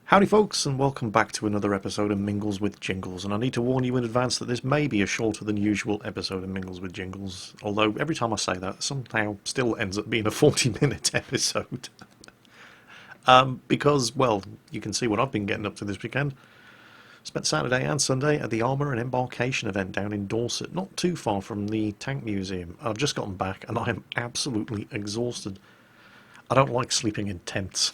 Howdy folks, and welcome back to another episode of Mingles with Jingles, and I need to warn you in advance that this may be a shorter than usual episode of Mingles with Jingles, although every time I say that, somehow still ends up being a 40-minute episode. Because, well, you can see what I've been getting up to this weekend. Spent Saturday and Sunday at the Armour and Embarkation event down in Dorset, not too far from the Tank Museum. I've just gotten back and I am absolutely exhausted. I don't like sleeping in tents.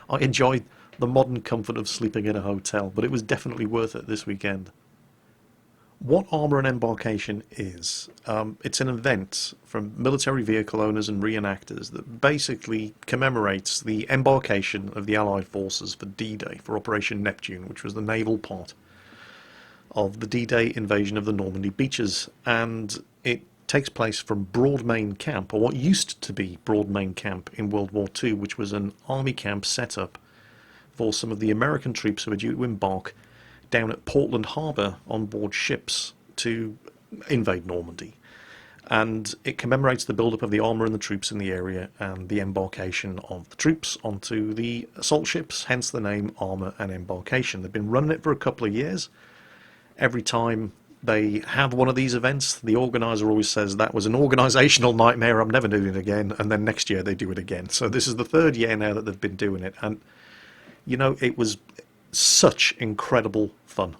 I enjoyed the modern comfort of sleeping in a hotel, but it was definitely worth it this weekend. What Armour and Embarkation is, it's an event from military vehicle owners and reenactors that basically commemorates the embarkation of the Allied forces for D-Day, for Operation Neptune, which was the naval part of the D-Day invasion of the Normandy beaches, and it takes place from Broadmain Camp, or what used to be Broadmain Camp in World War II, which was an army camp set up for some of the American troops who were due to embark down at Portland Harbour on board ships to invade Normandy. And it commemorates the build-up of the armour and the troops in the area and the embarkation of the troops onto the assault ships, hence the name Armour and Embarkation. They've been running it for a couple of years. Every time they have one of these events, the organiser always says, that was an organisational nightmare, I'm never doing it again, and then next year they do it again. So this is the third year now that they've been doing it, and you know, it was such incredible fun.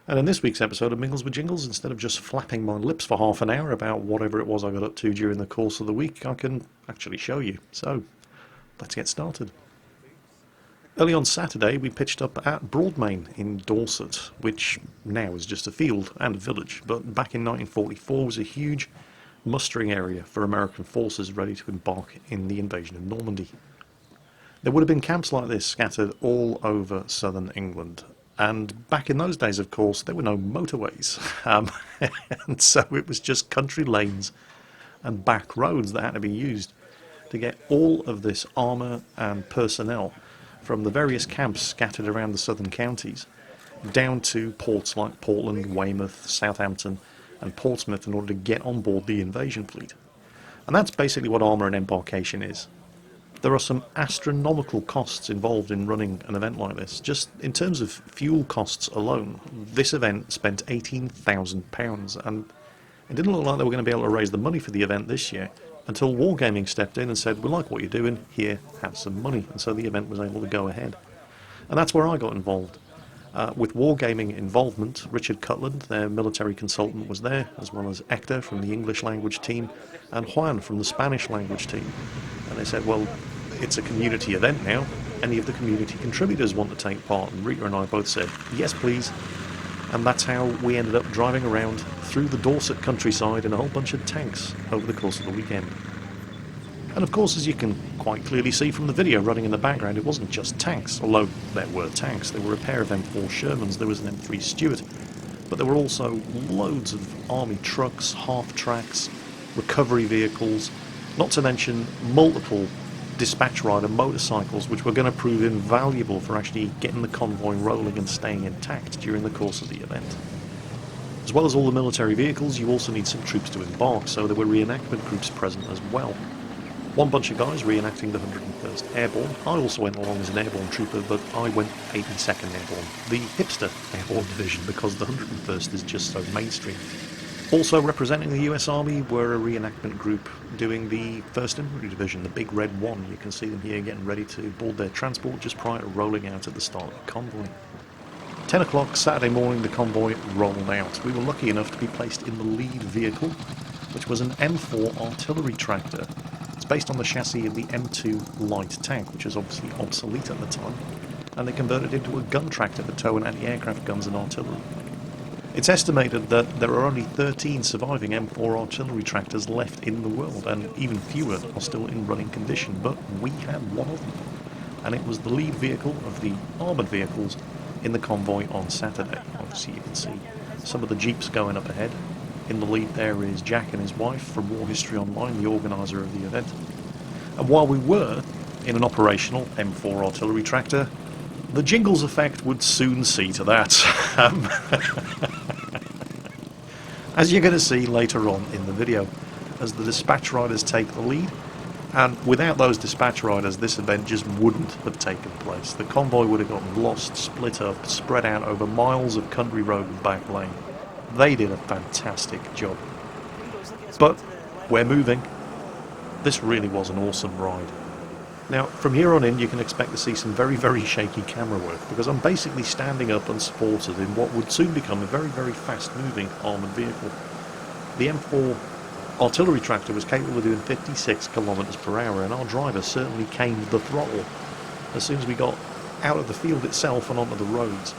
And in this week's episode of Mingles with Jingles, instead of just flapping my lips for half an hour about whatever it was I got up to during the course of the week, I can actually show you. So, let's get started. Early on Saturday, we pitched up at Broadmain in Dorset, which now is just a field and a village, but back in 1944 was a huge mustering area for American forces ready to embark in the invasion of Normandy. There would have been camps like this scattered all over southern England, and back in those days, of course, there were no motorways, and so it was just country lanes and back roads that had to be used to get all of this armour and personnel from the various camps scattered around the southern counties down to ports like Portland, Weymouth, Southampton and Portsmouth in order to get on board the invasion fleet. And that's basically what Armour and Embarkation is. There are some astronomical costs involved in running an event like this. Just in terms of fuel costs alone, this event spent £18,000, and it didn't look like they were going to be able to raise the money for the event this year until Wargaming stepped in and said, we like what you're doing, here, have some money. And so the event was able to go ahead. And that's where I got involved. With Wargaming involvement, Richard Cutland, their military consultant, was there, as well as Hector from the English language team and Juan from the Spanish language team. And they said, well, it's a community event now. Any of the community contributors want to take part? And Rita and I both said, yes, please. And that's how we ended up driving around through the Dorset countryside in a whole bunch of tanks over the course of the weekend. And of course, as you can quite clearly see from the video running in the background, it wasn't just tanks, although there were tanks. There were a pair of M4 Shermans, there was an M3 Stuart, but there were also loads of army trucks, half-tracks, recovery vehicles, not to mention multiple dispatch rider motorcycles, which were going to prove invaluable for actually getting the convoy rolling and staying intact during the course of the event. As well as all the military vehicles, you also need some troops to embark, so there were reenactment groups present as well. One bunch of guys reenacting the 101st Airborne. I also went along as an airborne trooper, but I went 82nd Airborne, the hipster airborne division, because the 101st is just so mainstream. Also representing the US Army were a reenactment group doing the 1st Infantry Division, the Big Red One. You can see them here getting ready to board their transport just prior to rolling out at the start of the convoy. 10 o'clock Saturday morning, the convoy rolled out. We were lucky enough to be placed in the lead vehicle, which was an M4 artillery tractor. It's based on the chassis of the M2 light tank, which was obviously obsolete at the time, and they converted it into a gun tractor for towing anti-aircraft guns and artillery. It's estimated that there are only 13 surviving M4 artillery tractors left in the world, and even fewer are still in running condition, but we had one of them. And it was the lead vehicle of the armoured vehicles in the convoy on Saturday. Obviously you can see some of the jeeps going up ahead. In the lead there is Jack and his wife from War History Online, the organiser of the event. And while we were in an operational M4 artillery tractor, the Jingles effect would soon see to that. As you're going to see later on in the video, as the dispatch riders take the lead, And without those dispatch riders, this event just wouldn't have taken place. The convoy would have gotten lost, split up, spread out over miles of country road and back lane. They did a fantastic job. But we're moving. This really was an awesome ride. Now, from here on in, you can expect to see some very, very shaky camera work, because I'm basically standing up unsupported in what would soon become a very, very fast-moving armoured vehicle. The M4 artillery tractor was capable of doing 56 kilometers per hour, and our driver certainly caned the throttle as soon as we got out of the field itself and onto the roads.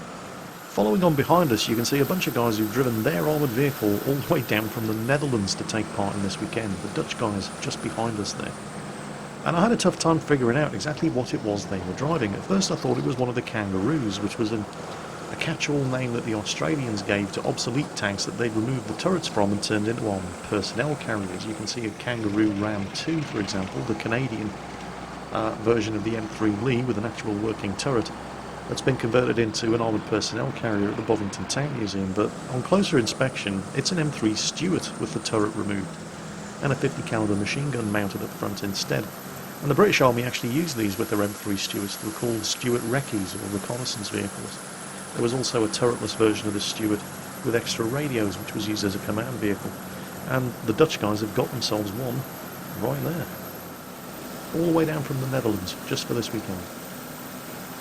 Following on behind us, you can see a bunch of guys who've driven their armoured vehicle all the way down from the Netherlands to take part in this weekend. The Dutch guys just behind us there. And I had a tough time figuring out exactly what it was they were driving. At first I thought it was one of the Kangaroos, which was a catch-all name that the Australians gave to obsolete tanks that they'd removed the turrets from and turned into armoured personnel carriers. You can see a Kangaroo Ram 2, for example, the Canadian version of the M3 Lee with an actual working turret that's been converted into an armoured personnel carrier at the Bovington Tank Museum, but on closer inspection it's an M3 Stuart with the turret removed and a 50 caliber machine gun mounted up front instead. And the British Army actually used these with their M3 Stuarts. They were called Stuart Recce's, or reconnaissance vehicles. There was also a turretless version of the Stuart with extra radios, which was used as a command vehicle. And the Dutch guys have got themselves one right there. All the way down from the Netherlands, just for this weekend.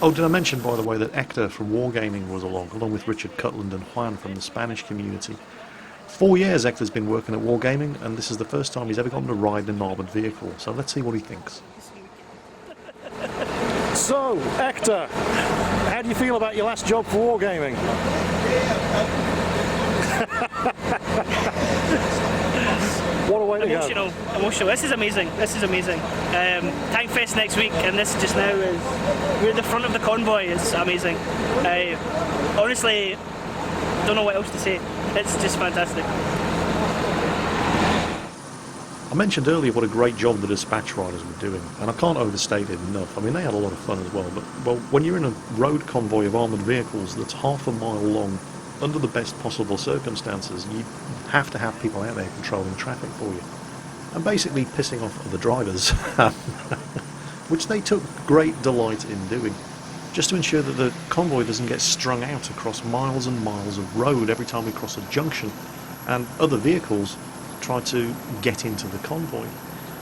Oh, did I mention, by the way, that Hector from Wargaming was along with Richard Cutland and Juan from the Spanish community. 4 years Hector's been working at Wargaming, and this is the first time he's ever gotten to ride in an armoured vehicle. So let's see what he thinks. So, Hector, how do you feel about your last job for Wargaming? What a way to go. Emotional. This is amazing. Tankfest next week, and this just now is, we're at the front of the convoy. It's amazing. Honestly, don't know what else to say. It's just fantastic. I mentioned earlier what a great job the dispatch riders were doing, and I can't overstate it enough. I mean, they had a lot of fun as well, but when you're in a road convoy of armoured vehicles that's half a mile long, under the best possible circumstances, you have to have people out there controlling traffic for you, and basically pissing off other drivers, which they took great delight in doing, just to ensure that the convoy doesn't get strung out across miles and miles of road every time we cross a junction, and other vehicles try to get into the convoy.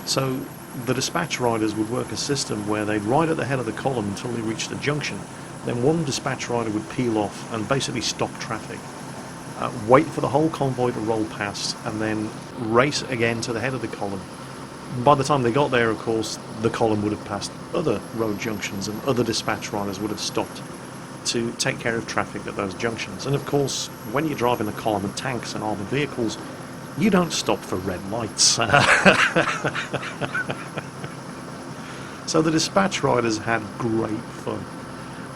So the dispatch riders would work a system where they'd ride at the head of the column until they reached a junction. Then one dispatch rider would peel off and basically stop traffic, wait for the whole convoy to roll past, and then race again to the head of the column. By the time they got there, of course, the column would have passed other road junctions, and other dispatch riders would have stopped to take care of traffic at those junctions. And of course, when you're driving a column of tanks and armoured vehicles, you don't stop for red lights. So the dispatch riders had great fun.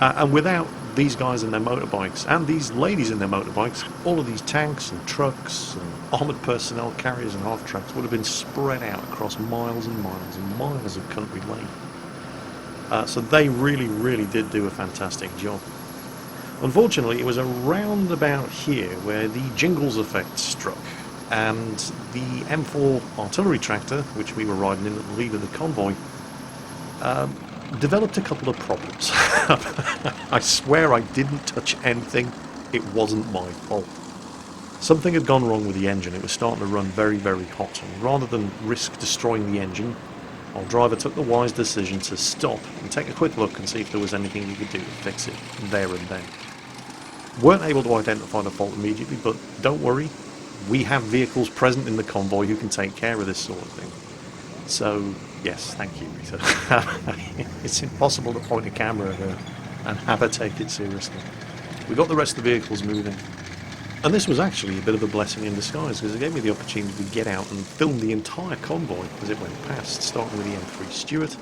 And without these guys and their motorbikes, and these ladies in their motorbikes, all of these tanks and trucks and armoured personnel carriers and half-tracks would have been spread out across miles and miles and miles of country lane. So they really, really did do a fantastic job. Unfortunately, it was around about here where the Jingles effect struck, and the M4 artillery tractor, which we were riding in at the lead of the convoy, developed a couple of problems. I swear I didn't touch anything. It wasn't my fault. Something had gone wrong with the engine. It was starting to run very, very hot, and rather than risk destroying the engine, our driver took the wise decision to stop and take a quick look and see if there was anything we could do to fix it there and then. Weren't able to identify the fault immediately, but don't worry, we have vehicles present in the convoy who can take care of this sort of thing. So, yes, thank you, Rita. It's impossible to point a camera at her and have her take it seriously. We got the rest of the vehicles moving. And this was actually a bit of a blessing in disguise, because it gave me the opportunity to get out and film the entire convoy as it went past, starting with the M3 Stuart,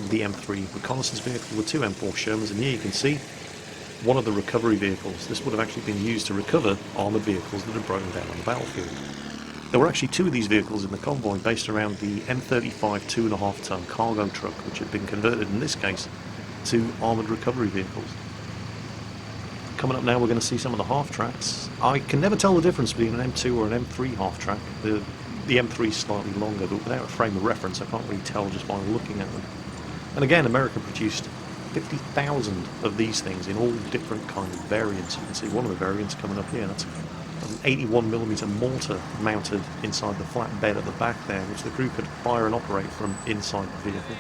the M3 reconnaissance vehicle, the two M4 Shermans, and here you can see one of the recovery vehicles. This would have actually been used to recover armoured vehicles that had broken down on the battlefield. There were actually two of these vehicles in the convoy based around the M35 2.5 ton cargo truck, which had been converted in this case to armoured recovery vehicles. Coming up now, we're going to see some of the half-tracks. I can never tell the difference between an M2 or an M3 half-track. The The M3 is slightly longer, but without a frame of reference I can't really tell just by looking at them. And again, America produced 50,000 of these things in all different kind of variants. You can see one of the variants coming up here. That's an 81mm mortar mounted inside the flat bed at the back there, which the crew could fire and operate from inside the vehicle.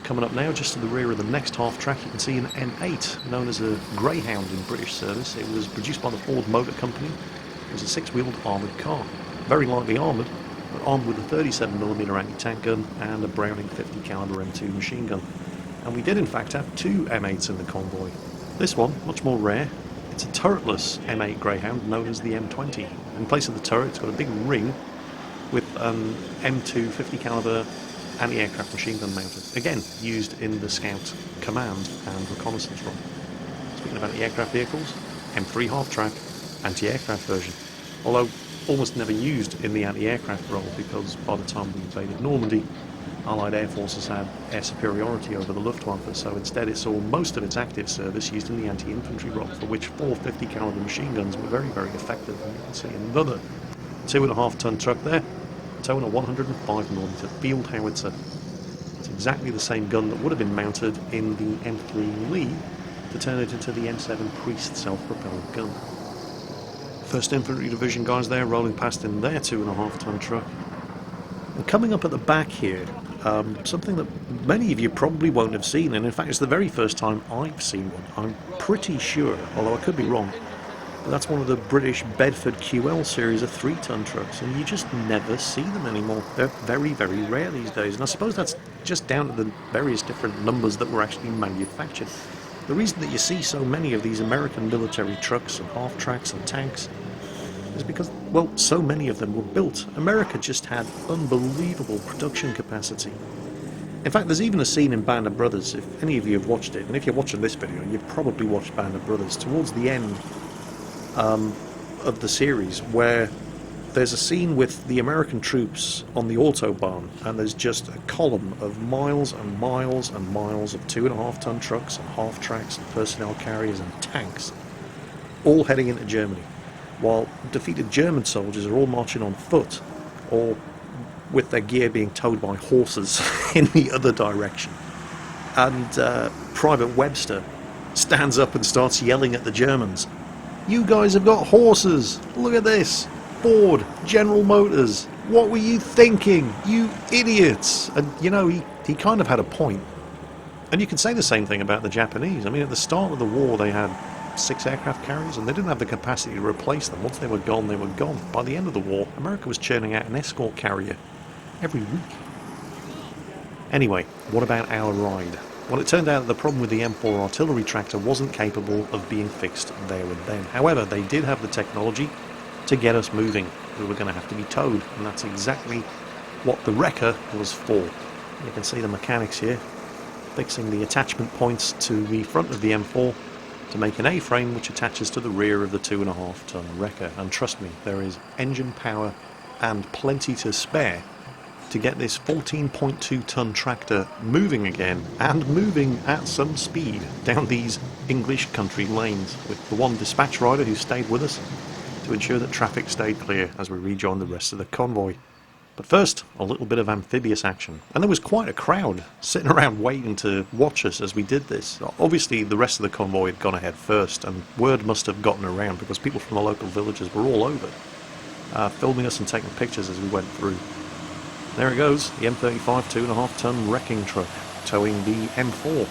Coming up now, just to the rear of the next half track, you can see an M8, known as a Greyhound in British service. It was produced by the Ford Motor Company. It was a six-wheeled armoured car, very lightly armoured, but armed with a 37mm anti-tank gun and a Browning 50 caliber M2 machine gun. And we did in fact have two M8s in the convoy. This one, much more rare, it's a turretless M8 Greyhound known as the M20. In place of the turret, it's got a big ring with an M2 50 caliber anti-aircraft machine gun mounted, again used in the Scout command and reconnaissance role. Speaking of anti-aircraft vehicles, M3 half-track, anti-aircraft version, although almost never used in the anti-aircraft role because by the time we invaded Normandy, Allied air forces had air superiority over the Luftwaffe, so instead it saw most of its active service used in the anti-infantry role, for which 4 50 caliber machine guns were very, very effective. And you can see another 2.5 ton truck there, towing a 105mm field howitzer. It's exactly the same gun that would have been mounted in the M3 Lee to turn it into the M7 Priest self-propelled gun. 1st Infantry Division guys there rolling past in their 2.5 ton truck. And coming up at the back here, something that many of you probably won't have seen, and in fact it's the very first time I've seen one. I'm pretty sure, although I could be wrong, but that's one of the British Bedford QL series of 3-ton trucks, and you just never see them anymore. They're very, very rare these days, and I suppose that's just down to the various different numbers that were actually manufactured. The reason that you see so many of these American military trucks and half-tracks and tanks is because, well, so many of them were built. America just had unbelievable production capacity. In fact, there's even a scene in Band of Brothers, if any of you have watched it, and if you're watching this video, you've probably watched Band of Brothers, towards the end of the series, where there's a scene with the American troops on the Autobahn, and there's just a column of miles and miles and miles of 2.5 ton trucks and half-tracks and personnel carriers and tanks, all heading into Germany, while defeated German soldiers are all marching on foot, or with their gear being towed by horses in the other direction. And Private Webster stands up and starts yelling at the Germans, "You guys have got horses! Look at this! Ford, General Motors, what were you thinking? You idiots!" And you know, he kind of had a point. And you can say the same thing about the Japanese. I mean, at the start of the war they had 6 aircraft carriers and they didn't have the capacity to replace them. Once they were gone, they were gone. By the end of the war, America was churning out an escort carrier every week. Anyway, what about our ride? Well, it turned out that the problem with the M4 artillery tractor wasn't capable of being fixed there and then. However, they did have the technology to get us moving. We were going to have to be towed, and that's exactly what the wrecker was for. You can see the mechanics here fixing the attachment points to the front of the M4 to make an A-frame which attaches to the rear of the 2.5 ton wrecker. And trust me, there is engine power and plenty to spare to get this 14.2 ton tractor moving again, and moving at some speed down these English country lanes, with the one dispatch rider who stayed with us to ensure that traffic stayed clear as we rejoined the rest of the convoy. But first, a little bit of amphibious action. And there was quite a crowd sitting around waiting to watch us as we did this. Obviously, the rest of the convoy had gone ahead first, and word must have gotten around because people from the local villages were all over, filming us and taking pictures as we went through. There it goes, the M35 2.5 ton wrecking truck, towing the M4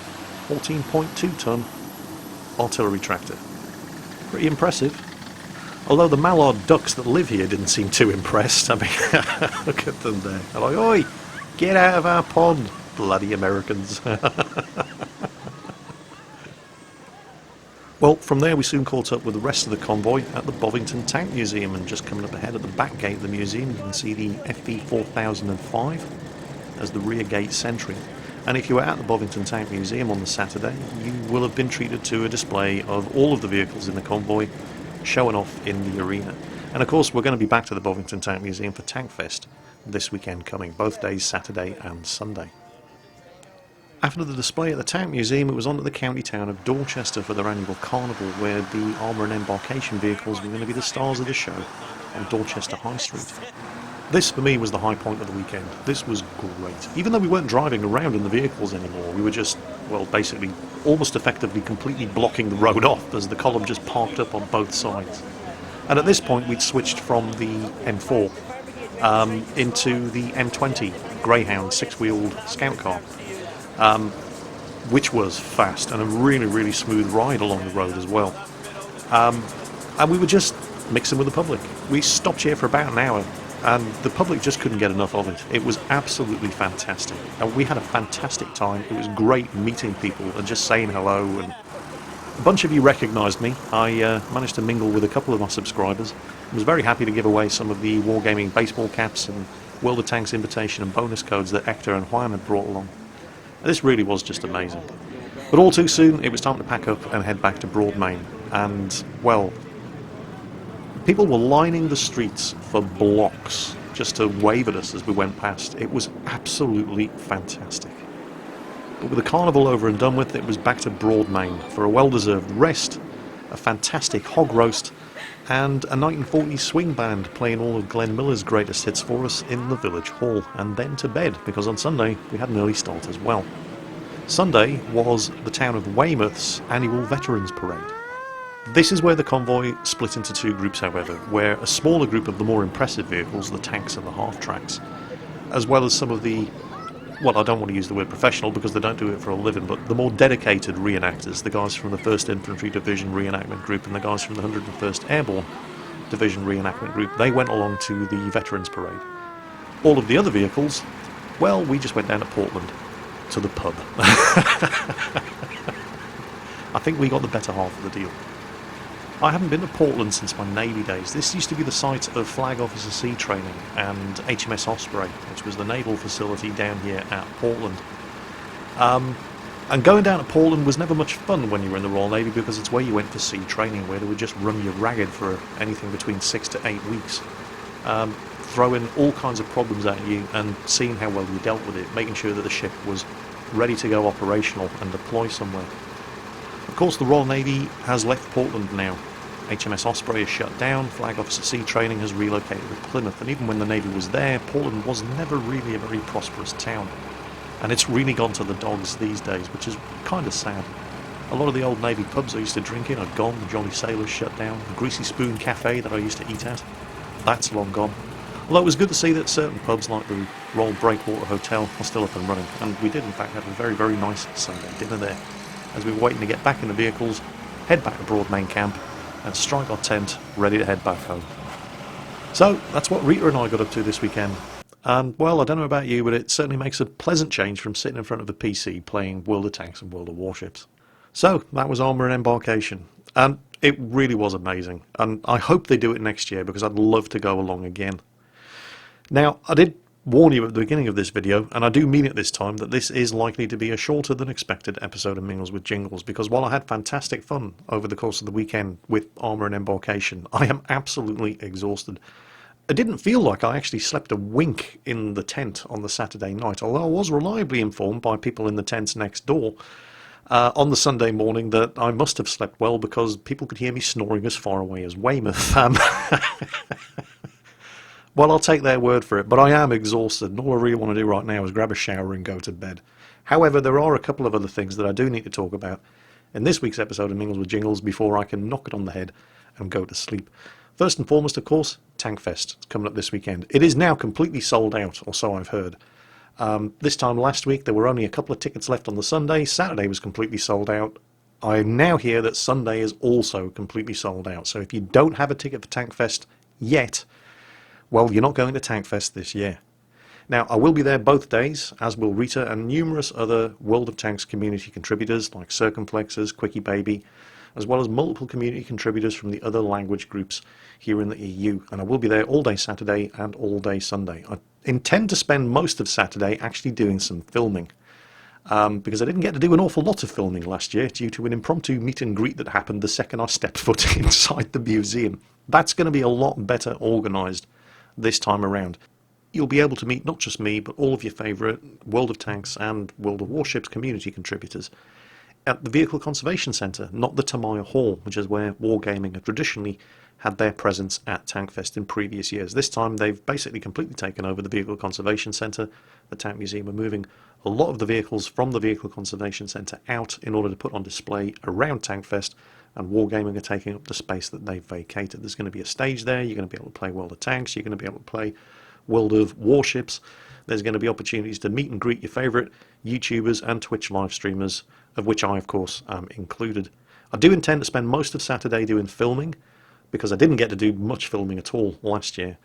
14.2 ton artillery tractor. Pretty impressive. Although the mallard ducks that live here didn't seem too impressed. I mean, look at them there. They're like, "Oi, get out of our pond, bloody Americans." Well, from there we soon caught up with the rest of the convoy at the Bovington Tank Museum, and just coming up ahead at the back gate of the museum you can see the FV4005 as the rear gate sentry. And if you were at the Bovington Tank Museum on the Saturday, you will have been treated to a display of all of the vehicles in the convoy showing off in the arena. And of course we're going to be back to the Bovington Tank Museum for Tankfest this weekend coming, both days, Saturday and Sunday. After the display at the Tank Museum, it was on to the county town of Dorchester for their annual carnival, where the armour and embarkation vehicles were going to be the stars of the show on Dorchester High Street. This, for me, was the high point of the weekend. This was great. Even though we weren't driving around in the vehicles anymore, we were just, well, basically, almost effectively completely blocking the road off as the column just parked up on both sides. And at this point, we'd switched from the M4 into the M20 Greyhound six-wheeled scout car, which was fast and a really, really smooth ride along the road as well. And we were just mixing with the public. We stopped here for about an hour, and the public just couldn't get enough of it. It was absolutely fantastic, and we had a fantastic time. It was great meeting people and just saying hello, and a bunch of you recognised me. I managed to mingle with a couple of my subscribers. I was very happy to give away some of the Wargaming baseball caps and World of Tanks invitation and bonus codes that Hector and Juan had brought along. This really was just amazing. But all too soon, it was time to pack up and head back to Broadmain. And, well, people were lining the streets for blocks just to wave at us as we went past. It was absolutely fantastic. But with the carnival over and done with, it was back to Broadmain for a well-deserved rest, a fantastic hog roast, and a 1940s swing band playing all of Glenn Miller's greatest hits for us in the village hall, and then to bed, because on Sunday we had an early start as well. Sunday was the town of Weymouth's annual Veterans Parade. This is where the convoy split into two groups, however, where a smaller group of the more impressive vehicles, the tanks and the half-tracks, as well as some of the, well, I don't want to use the word professional because they don't do it for a living, but the more dedicated reenactors, the guys from the 1st Infantry Division Reenactment Group and the guys from the 101st Airborne Division Reenactment Group, they went along to the Veterans Parade. All of the other vehicles, well, we just went down to Portland, to the pub. I think we got the better half of the deal. I haven't been to Portland since my Navy days. This used to be the site of Flag Officer Sea Training and HMS Osprey, which was the naval facility down here at Portland. And going down to Portland was never much fun when you were in the Royal Navy because it's where you went for sea training, where they would just run you ragged for anything between 6 to 8 weeks. Throwing all kinds of problems at you and seeing how well you dealt with it, making sure that the ship was ready to go operational and deploy somewhere. Of course, the Royal Navy has left Portland now. HMS Osprey is shut down, Flag Officer Sea Training has relocated to Plymouth, and even when the Navy was there, Portland was never really a very prosperous town. And it's really gone to the dogs these days, which is kind of sad. A lot of the old Navy pubs I used to drink in are gone, the Jolly Sailors shut down, the Greasy Spoon Cafe that I used to eat at, that's long gone. Although it was good to see that certain pubs like the Royal Breakwater Hotel are still up and running, and we did in fact have a very, very nice Sunday dinner there, as we were waiting to get back in the vehicles, head back to Broadmain Camp, and strike our tent, ready to head back home. So, that's what Rita and I got up to this weekend. And, well, I don't know about you, but it certainly makes a pleasant change from sitting in front of a PC playing World of Tanks and World of Warships. So, that was Armour and Embarkation. And it really was amazing. And I hope they do it next year, because I'd love to go along again. Now, I did warn you at the beginning of this video, and I do mean it this time, that this is likely to be a shorter than expected episode of Mingles with Jingles, because while I had fantastic fun over the course of the weekend with Armour and Embarkation, I am absolutely exhausted. I didn't feel like I actually slept a wink in the tent on the Saturday night, although I was reliably informed by people in the tents next door on the Sunday morning that I must have slept well because people could hear me snoring as far away as Weymouth. Well, I'll take their word for it, but I am exhausted, and all I really want to do right now is grab a shower and go to bed. However, there are a couple of other things that I do need to talk about in this week's episode of Mingles with Jingles before I can knock it on the head and go to sleep. First and foremost, of course, Tankfest. It's coming up this weekend. It is now completely sold out, or so I've heard. This time last week, there were only a couple of tickets left on the Sunday. Saturday was completely sold out. I now hear that Sunday is also completely sold out. So if you don't have a ticket for Tankfest yet, well, you're not going to Tankfest this year. Now, I will be there both days, as will Rita and numerous other World of Tanks community contributors like Circumflexers, Quickie Baby, as well as multiple community contributors from the other language groups here in the EU. And I will be there all day Saturday and all day Sunday. I intend to spend most of Saturday actually doing some filming, because I didn't get to do an awful lot of filming last year due to an impromptu meet and greet that happened the second I stepped foot inside the museum. That's going to be a lot better organised this time around. You'll be able to meet not just me, but all of your favourite World of Tanks and World of Warships community contributors at the Vehicle Conservation Centre, not the Tamaya Hall, which is where Wargaming have traditionally had their presence at Tankfest in previous years. This time they've basically completely taken over the Vehicle Conservation Centre. The Tank Museum are moving a lot of the vehicles from the Vehicle Conservation Centre out in order to put on display around Tankfest, and Wargaming are taking up the space that they've vacated. There's going to be a stage there, you're going to be able to play World of Tanks, you're going to be able to play World of Warships. There's going to be opportunities to meet and greet your favourite YouTubers and Twitch live streamers, of which I, of course, am included. I do intend to spend most of Saturday doing filming, because I didn't get to do much filming at all last year.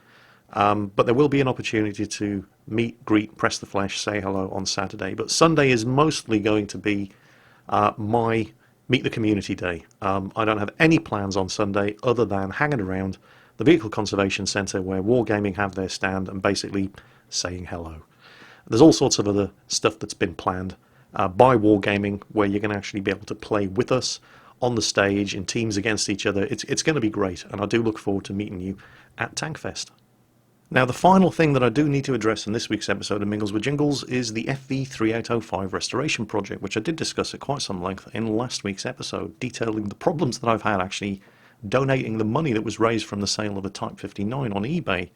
But there will be an opportunity to meet, greet, press the flesh, say hello on Saturday. But Sunday is mostly going to be my Meet the Community Day. I don't have any plans on Sunday other than hanging around the Vehicle Conservation Centre where Wargaming have their stand and basically saying hello. There's all sorts of other stuff that's been planned by Wargaming where you're going to actually be able to play with us on the stage in teams against each other. It's going to be great, and I do look forward to meeting you at Tankfest. Now, the final thing that I do need to address in this week's episode of Mingles with Jingles is the FV3805 Restoration Project, which I did discuss at quite some length in last week's episode, detailing the problems that I've had actually donating the money that was raised from the sale of a Type 59 on eBay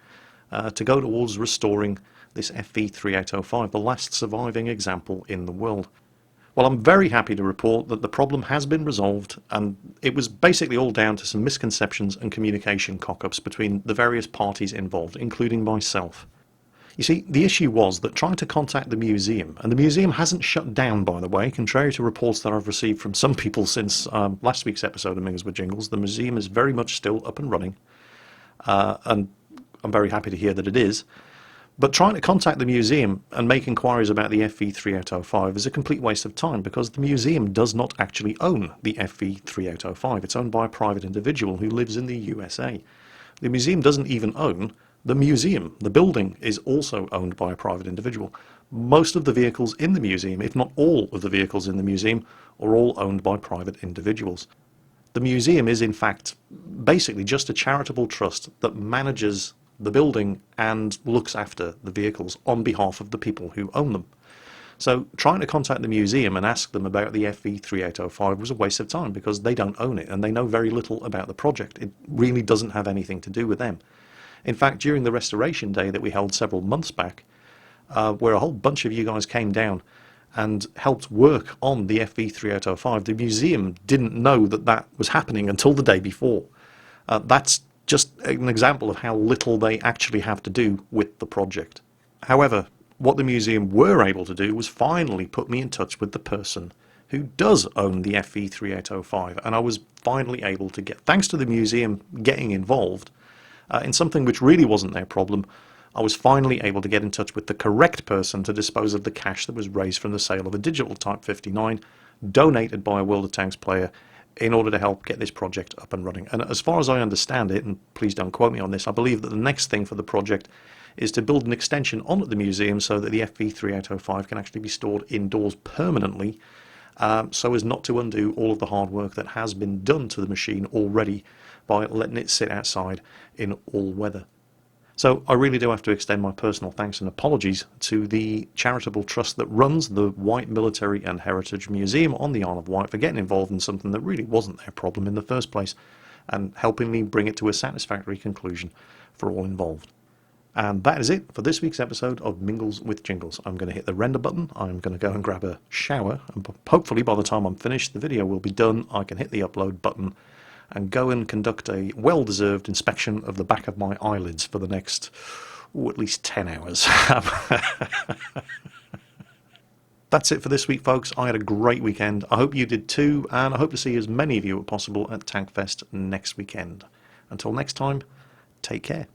to go towards restoring this FV3805, the last surviving example in the world. Well, I'm very happy to report that the problem has been resolved, and it was basically all down to some misconceptions and communication cock-ups between the various parties involved, including myself. You see, the issue was that trying to contact the museum, and the museum hasn't shut down, by the way, contrary to reports that I've received from some people since last week's episode of Mingles with Jingles. The museum is very much still up and running, and I'm very happy to hear that it is. But trying to contact the museum and make inquiries about the FV3805 is a complete waste of time, because the museum does not actually own the FV3805. It's owned by a private individual who lives in the USA. The museum doesn't even own the museum. The building is also owned by a private individual. Most of the vehicles in the museum, if not all of the vehicles in the museum, are all owned by private individuals. The museum is, in fact, basically just a charitable trust that manages the building and looks after the vehicles on behalf of the people who own them. So trying to contact the museum and ask them about the FV3805 was a waste of time, because they don't own it and they know very little about the project. It really doesn't have anything to do with them. In fact, during the restoration day that we held several months back, where a whole bunch of you guys came down and helped work on the FV3805, the museum didn't know that that was happening until the day before. That's just an example of how little they actually have to do with the project. However, what the museum were able to do was finally put me in touch with the person who does own the FV3805, and I was finally able to get, thanks to the museum getting involved in something which really wasn't their problem, I was finally able to get in touch with the correct person to dispose of the cash that was raised from the sale of a digital Type 59 donated by a World of Tanks player in order to help get this project up and running. And as far as I understand it, and please don't quote me on this, I believe that the next thing for the project is to build an extension on at the museum so that the FV3805 can actually be stored indoors permanently, so as not to undo all of the hard work that has been done to the machine already by letting it sit outside in all weather. So I really do have to extend my personal thanks and apologies to the charitable trust that runs the White Military and Heritage Museum on the Isle of Wight for getting involved in something that really wasn't their problem in the first place, and helping me bring it to a satisfactory conclusion for all involved. And that is it for this week's episode of Mingles with Jingles. I'm going to hit the render button, I'm going to go and grab a shower, and hopefully by the time I'm finished the video will be done. I can hit the upload button and go and conduct a well-deserved inspection of the back of my eyelids for the next, at least 10 hours. That's it for this week, folks. I had a great weekend. I hope you did too, and I hope to see as many of you as possible at Tankfest next weekend. Until next time, take care.